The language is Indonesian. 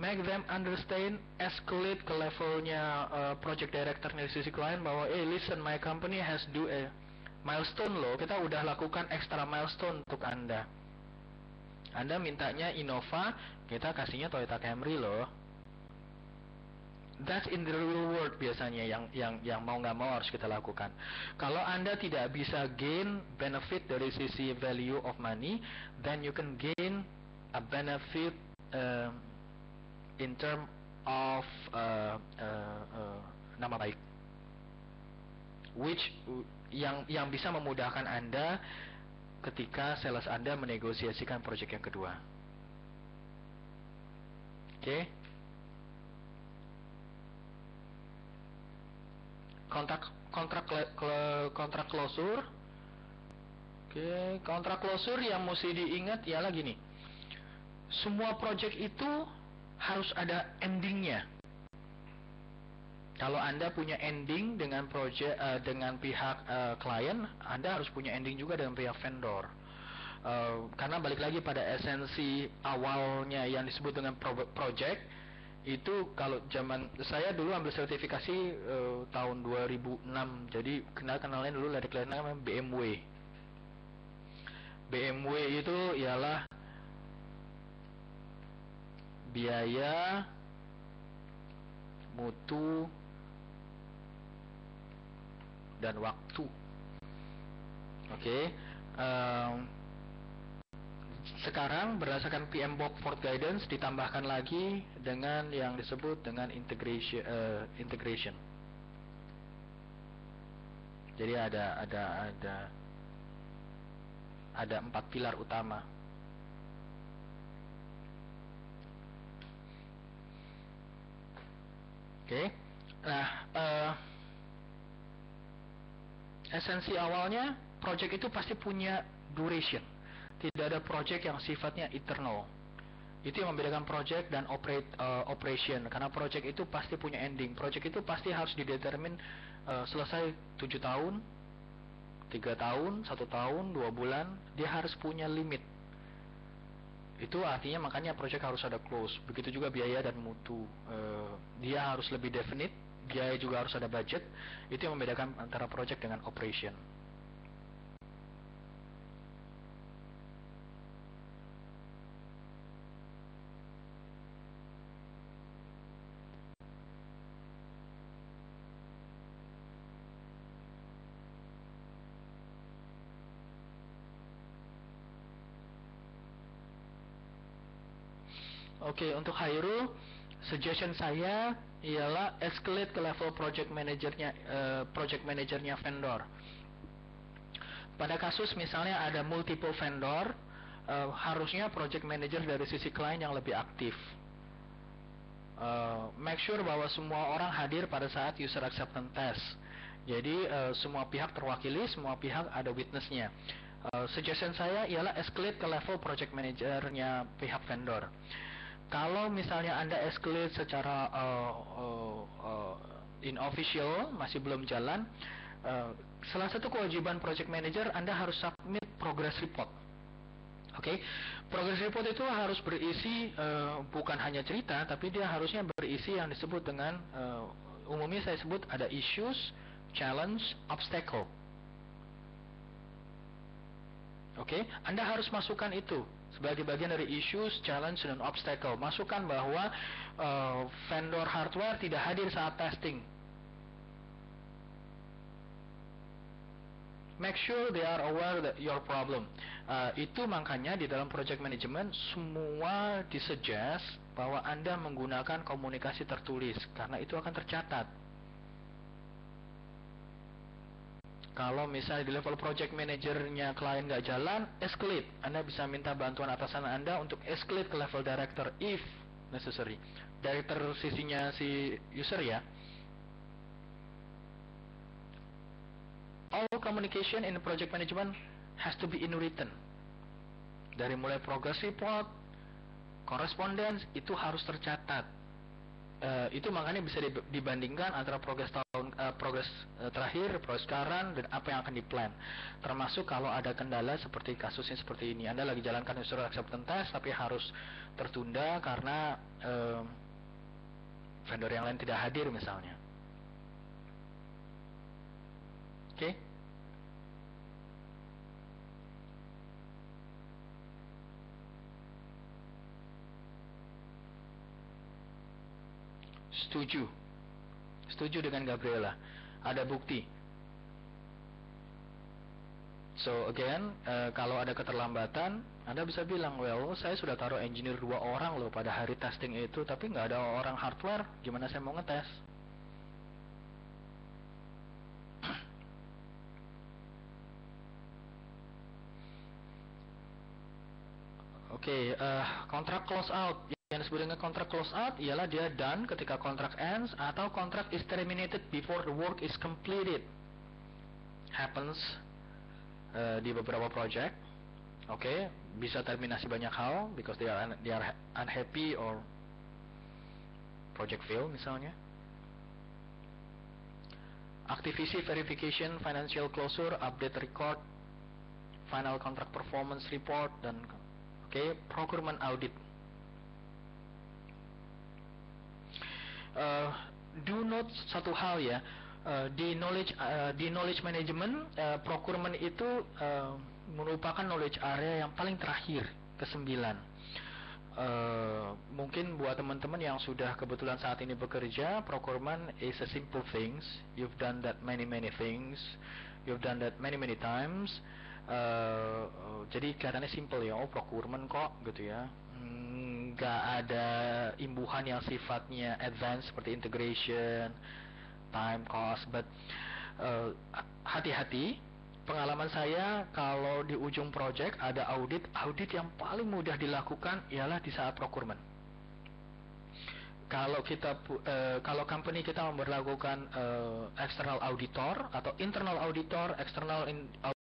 make them understand, escalate ke levelnya project director dari sisi klien bahwa listen, my company has do a milestone loh, kita udah lakukan extra milestone untuk Anda mintanya Innova, kita kasihnya Toyota Camry loh. That's in the real world biasanya yang mau nggak mau harus kita lakukan. Kalau Anda tidak bisa gain benefit dari sisi value of money, then you can gain a benefit in term of nama baik, which yang bisa memudahkan Anda ketika sales Anda menegosiasikan proyek yang kedua. Oke. Kontrak closure. Oke, kontrak closure yang mesti diingat ialah gini. Semua project itu harus ada endingnya. Kalau Anda punya ending dengan project dengan pihak klien, Anda harus punya ending juga dengan pihak vendor. Karena balik lagi pada esensi awalnya yang disebut dengan project itu, kalau zaman saya dulu ambil sertifikasi tahun 2006, jadi kenalnya dulu dari klien namanya BMW. BMW itu ialah biaya, mutu, dan waktu. Oke. Sekarang berdasarkan PMBOK Ford Guidance ditambahkan lagi dengan yang disebut dengan integration. Jadi ada 4 pilar utama. Oke. Nah, esensi awalnya project itu pasti punya duration. Tidak ada project yang sifatnya eternal. Itu yang membedakan project dan operation. Karena project itu pasti punya ending. Project itu pasti harus didetermin selesai 7 tahun, 3 tahun, 1 tahun, 2 bulan. Dia harus punya limit. Itu artinya makanya project harus ada close. Begitu juga biaya dan mutu. Dia harus lebih definite. Biaya juga harus ada budget. Itu yang membedakan antara project dengan operation. Oke, untuk Hairul, suggestion saya ialah escalate ke level project manajernya vendor. Pada kasus misalnya ada multiple vendor, harusnya project manager dari sisi klien yang lebih aktif. Make sure bahwa semua orang hadir pada saat user acceptance test. Jadi semua pihak terwakili, semua pihak ada witnessnya. Suggestion saya ialah escalate ke level project manajernya pihak vendor. Kalau misalnya Anda escalate secara inofficial, masih belum jalan, salah satu kewajiban project manager, Anda harus submit progress report. Oke, progress report itu harus berisi bukan hanya cerita, tapi dia harusnya berisi yang disebut dengan umumnya saya sebut ada issues, challenge, obstacle. Oke, Anda harus masukkan itu sebagai bagian dari issues, challenge, dan obstacle. Masukkan bahwa vendor hardware tidak hadir saat testing. Make sure they are aware that your problem. Itu makanya di dalam project management semua disuggest bahwa Anda menggunakan komunikasi tertulis karena itu akan tercatat. Kalau misalnya di level project manajernya klien nggak jalan, escalate. Anda bisa minta bantuan atasan Anda untuk escalate ke level director if necessary. Director sisinya si user ya. All communication in project management has to be in written. Dari mulai progress report, correspondence itu harus tercatat. Itu makanya bisa dibandingkan antara progress progres terakhir, progres sekarang, dan apa yang akan diplan. Termasuk kalau ada kendala seperti kasusnya seperti ini, Anda lagi jalankan user acceptance test tapi harus tertunda karena vendor yang lain tidak hadir misalnya. Oke? Setuju dengan Gabriela. Ada bukti. So again, kalau ada keterlambatan, Anda bisa bilang, well, saya sudah taruh engineer 2 orang loh pada hari testing itu, tapi nggak ada orang hardware, gimana saya mau ngetes? Oke, kontrak close out. Yang disebut dengan kontrak close out ialah dia done ketika kontrak ends atau kontrak is terminated before the work is completed. Happens di beberapa project. Oke, bisa terminasi banyak hal because they are unhappy or project fail misalnya. Activity verification, financial closure, update record, final contract performance report, dan procurement audit. Do note satu hal ya, di knowledge management, procurement itu merupakan knowledge area yang paling terakhir, ke-9. Mungkin buat teman-teman yang sudah kebetulan saat ini bekerja, procurement is a simple things. You've done that many things. You've done that many times. Jadi kelihatannya simple ya, oh procurement kok gitu ya. Nggak ada imbuhan yang sifatnya advance seperti integration, time, cost, but hati-hati. Pengalaman saya kalau di ujung project ada audit yang paling mudah dilakukan ialah di saat procurement. Kalau company kita memperlakukan external auditor atau internal auditor, external